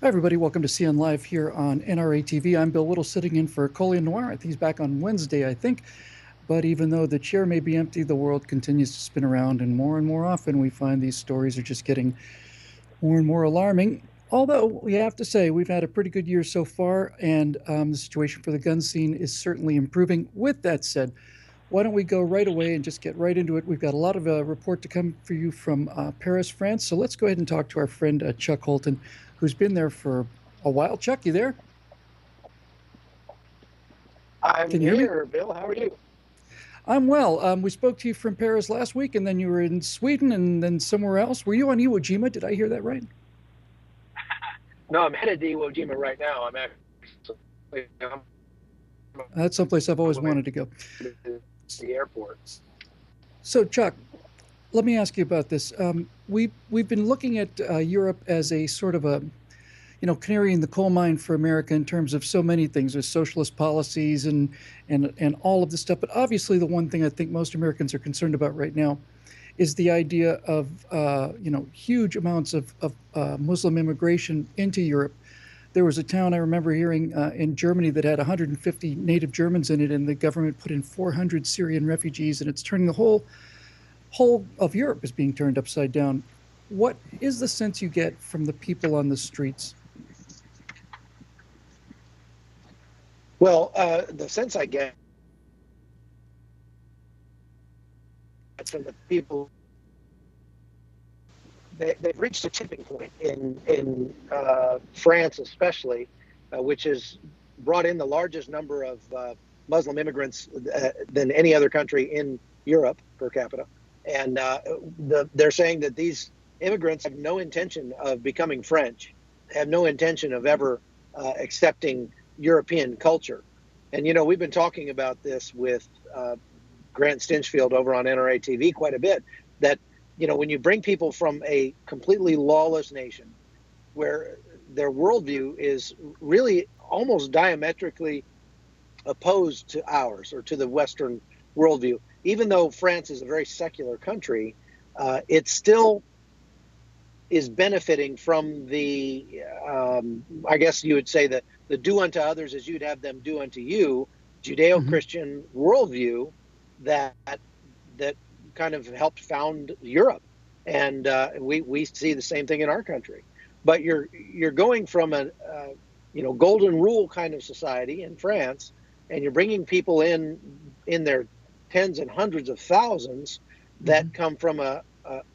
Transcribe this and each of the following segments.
Hi, everybody. Welcome to CN Live here on NRATV. I'm Bill Whittle, sitting in for Coley Noir. I think he's back on Wednesday, I think. But even though the chair may be empty, the world continues to spin around, and more often we find these stories are just getting more and more alarming. Although we have to say we've had a pretty good year so far, and the situation for the gun scene is certainly improving. With that said, why don't we go right away and just get right into it? We've got a lot of report to come for you from Paris, France. So let's go ahead and talk to our friend Chuck Holton, who's been there for a while. Chuck, you there? I'm Can you hear me? here, Bill. How are you? I'm well. We spoke to you from Paris last week, and then you were in Sweden, and then somewhere else. Were you on Iwo Jima? Did I hear that right? No, I'm headed to Iwo Jima right now. I'm actually on That's someplace I've my always way wanted to go. to the airport. So, Chuck, let me ask you about this. We've been looking at Europe as a sort of a canary in the coal mine for America in terms of so many things, with socialist policies and all of this stuff. But obviously, the one thing I think most Americans are concerned about right now is the idea of huge amounts of Muslim immigration into Europe. There was a town I remember hearing in Germany that had 150 native Germans in it, and the government put in 400 Syrian refugees, and it's turning the whole of Europe is being turned upside down. What is the sense you get from the people on the streets? Well, the sense I get from the people, they've reached a tipping point in France, especially, which has brought in the largest number of Muslim immigrants than any other country in Europe per capita. And they're saying that these immigrants have no intention of becoming French, have no intention of ever accepting European culture. And, we've been talking about this with Grant Stinchfield over on NRATV quite a bit, that, when you bring people from a completely lawless nation where their worldview is really almost diametrically opposed to ours or to the Western worldview, even though France is a very secular country, it still is benefiting from the, I guess you would say, the do unto others as you'd have them do unto you, Judeo-Christian worldview that kind of helped found Europe, and we see the same thing in our country. But you're going from a golden rule kind of society in France, and you're bringing people in their tens and hundreds of thousands that come from a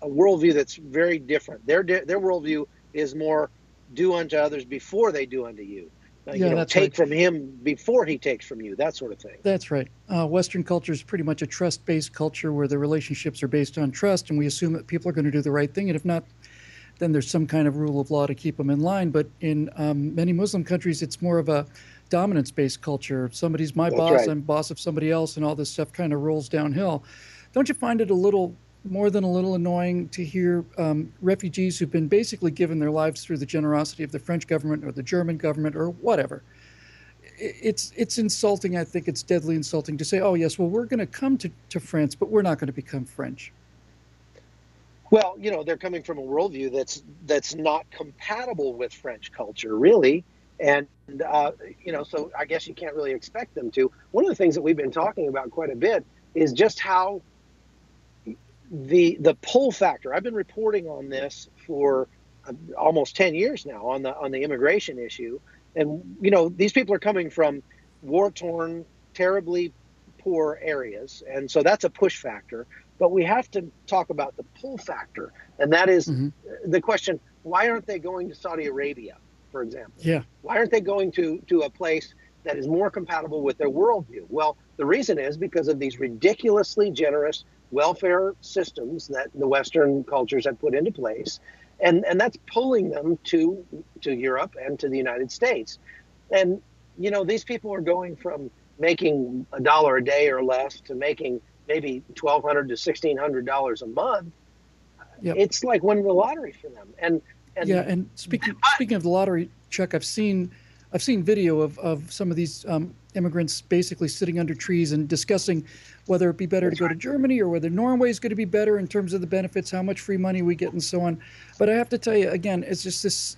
worldview that's very different. Their worldview is more do unto others before they do unto you. Yeah, that's take right. from him before he takes from you, that sort of thing. That's right. Western culture is pretty much a trust-based culture where the relationships are based on trust, and we assume that people are going to do the right thing, and if not, then there's some kind of rule of law to keep them in line. But in many Muslim countries, it's more of a dominance-based culture. Somebody's my That's boss, right. I'm boss of somebody else, and all this stuff kind of rolls downhill. Don't you find it a little more than a little annoying to hear refugees who've been basically given their lives through the generosity of the French government or the German government or whatever? It's insulting. I think it's deadly insulting to say, oh, yes, well, we're going to come to France, but we're not going to become French. Well, they're coming from a worldview that's not compatible with French culture, really. And, so I guess you can't really expect them to. One of the things that we've been talking about quite a bit is just how the pull factor. I've been reporting on this for almost 10 years now on the immigration issue. And, these people are coming from war-torn, terribly poor areas. And so that's a push factor. But we have to talk about the pull factor. And that is the question, why aren't they going to Saudi Arabia, for example? Yeah. Why aren't they going to a place that is more compatible with their worldview? Well, the reason is because of these ridiculously generous welfare systems that the Western cultures have put into place. And that's pulling them to Europe and to the United States. And, these people are going from making $1 a day or less to making maybe $1,200 to $1,600 a month. Yep. It's like winning the lottery for them. And yeah, and speaking of the lottery, Chuck, I've seen video of some of these immigrants basically sitting under trees and discussing whether it'd be better to go to Germany or whether Norway is going to be better in terms of the benefits, how much free money we get, and so on. But I have to tell you again, it's just this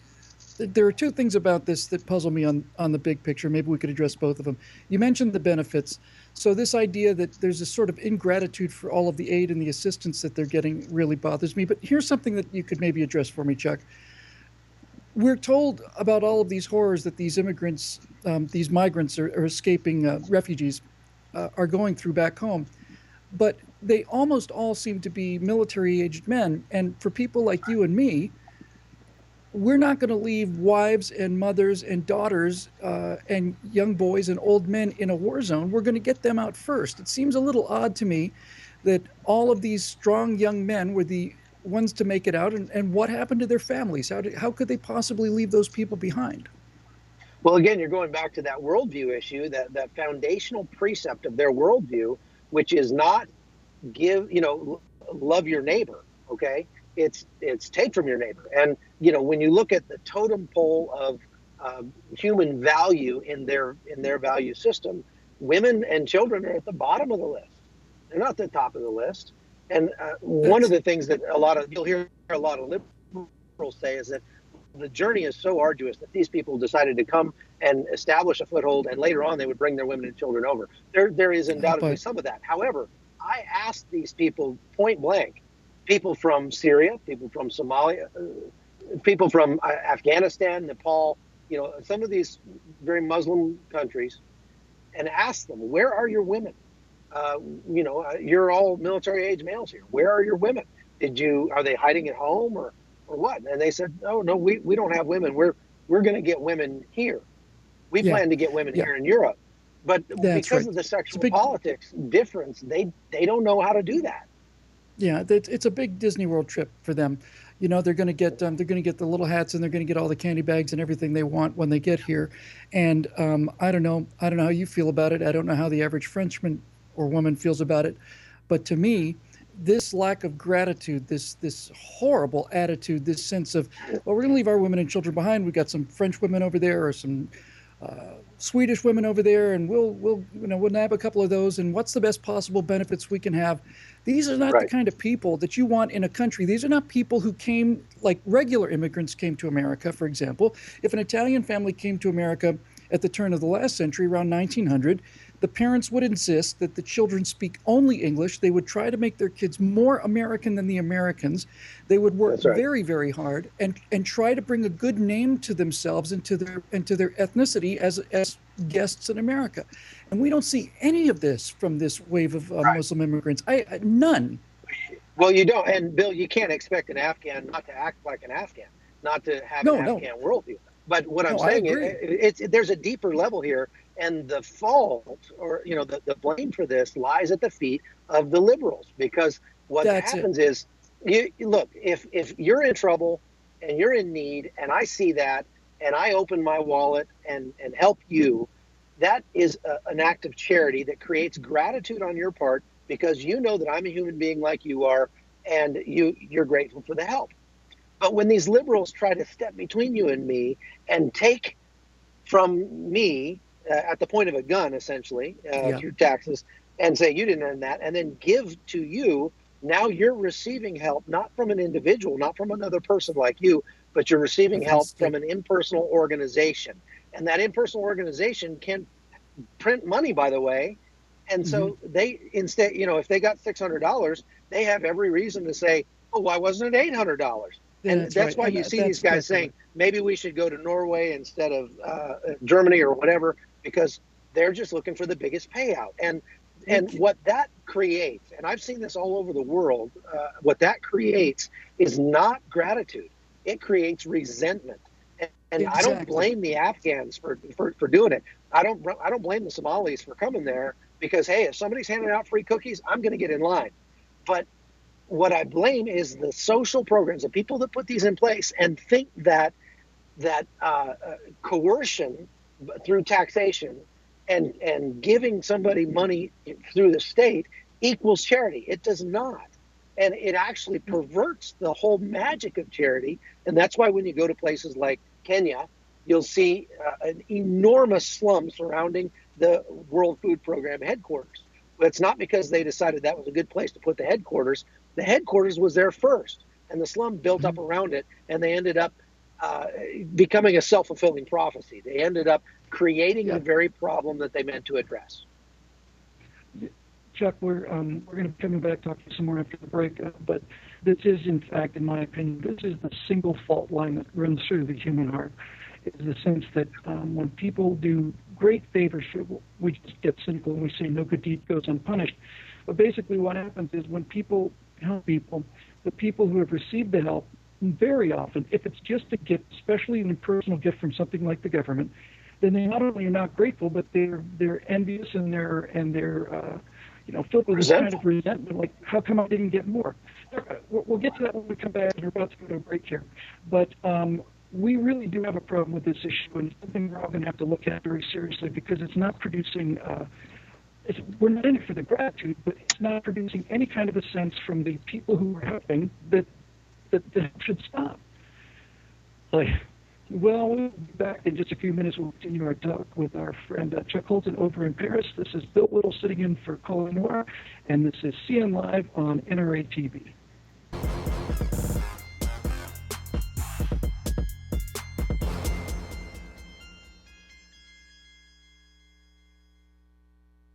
There are two things about this that puzzle me on the big picture. Maybe we could address both of them. You mentioned the benefits. So this idea that there's a sort of ingratitude for all of the aid and the assistance that they're getting really bothers me. But here's something that you could maybe address for me, Chuck. We're told about all of these horrors that these immigrants, these migrants are escaping refugees, are going through back home. But they almost all seem to be military aged men. And for people like you and me, we're not going to leave wives and mothers and daughters and young boys and old men in a war zone. We're going to get them out first. It seems a little odd to me that all of these strong young men were the ones to make it out. And what happened to their families? How could they possibly leave those people behind? Well, again, you're going back to that worldview issue, that foundational precept of their worldview, which is not love your neighbor. Okay, it's take from your neighbor. And when you look at the totem pole of human value in their value system, women and children are at the bottom of the list. They're not the top of the list. And one of That's the things that you'll hear a lot of liberals say is that the journey is so arduous that these people decided to come and establish a foothold, and later on they would bring their women and children over. There is undoubtedly but some of that. However, I asked these people point blank, people from Syria, people from Somalia, people from Afghanistan, Nepal, some of these very Muslim countries, and asked them, where are your women? You're all military age males here. Where are your women? Are they hiding at home or what? And they said, oh no, we don't have women. We're going to get women here. We yeah, plan to get women yeah, here in Europe. But that's because right. of the It's a sexual big politics difference, they don't know how to do that. Yeah, it's a big Disney World trip for them. They're going to get the little hats and they're going to get all the candy bags and everything they want when they get here. And I don't know how you feel about it. I don't know how the average Frenchman or woman feels about it, but to me, this lack of gratitude, this horrible attitude, this sense of, well, we're going to leave our women and children behind. We've got some French women over there or some Swedish women over there, and we'll nab a couple of those. And what's the best possible benefits we can have? These are not the Right. kind of people that you want in a country. These are not people who came like regular immigrants came to America. For example, if an Italian family came to America at the turn of the last century, around 1900, the parents would insist that the children speak only English. They would try to make their kids more American than the Americans. They would work That's right. very, very hard and try to bring a good name to themselves and to their ethnicity as guests in America. And we don't see any of this from this wave of Right. Muslim immigrants. None. Well, you don't. And Bill, you can't expect an Afghan not to act like an Afghan, not to have an No, no, Afghan worldview. But what I'm no. I saying is, agree. there's a deeper level here, and the fault, or the blame for this lies at the feet of the liberals. Because what That's it. happens is, look, if you're in trouble and you're in need, and I see that, and I open my wallet and help you, that is an act of charity that creates gratitude on your part, because you know that I'm a human being like you are, and you're grateful for the help. But when these liberals try to step between you and me and take from me at the point of a gun, essentially, Yeah. through taxes, and say you didn't earn that, and then give to you, now you're receiving help not from an individual, not from another person like you, but you're receiving From the help from state. an impersonal organization. And that impersonal organization can print money, by the way. And Hmm. so they instead, if they got $600, they have every reason to say, oh, why wasn't it $800? And That's that's right. why And you see these that's guys exactly right. saying maybe we should go to Norway instead of Germany or whatever, because they're just looking for the biggest payout. We And what that creates, and I've seen this all over the world, what that creates is not gratitude. It creates resentment. And I don't exactly. blame the Afghans for doing it. I don't blame the Somalis for coming there, because hey, if somebody's handing out free cookies, I'm going to get in line. But what I blame is the social programs, the people that put these in place and think that coercion through taxation and giving somebody money through the state equals charity. It does not. And it actually perverts the whole magic of charity. And that's why when you go to places like Kenya, you'll see an enormous slum surrounding the World Food Program headquarters. But it's not because they decided that was a good place to put the headquarters. The headquarters was there first, and the slum built up Mhm. around it, and they ended up becoming a self-fulfilling prophecy. They ended up creating Yeah. the very problem that they meant to address. Chuck, we're going to be coming back talking some more after the break, but this is, in fact, in my opinion, this is the single fault line that runs through the human heart. Is the sense that when people do great favors, we just get cynical and we say no good deed goes unpunished. But basically, what happens is when people help people, the people who have received the help, very often, if it's just a gift, especially an impersonal gift from something like the government, then they not only are not grateful, but they're envious and they're filled with this kind of resentment, like, how come I didn't get more? We'll get to that when we come back. We're about to go to a break here. But we really do have a problem with this issue, and it's something we're all going to have to look at very seriously, because it's not producing, we're not in it for the gratitude, but it's not producing any kind of a sense from the people who are helping that the help should stop. Well, we'll be back in just a few minutes. We'll continue our talk with our friend Chuck Holton over in Paris. This is Bill Whittle sitting in for Colin Noir, and this is CN Live on NRATV.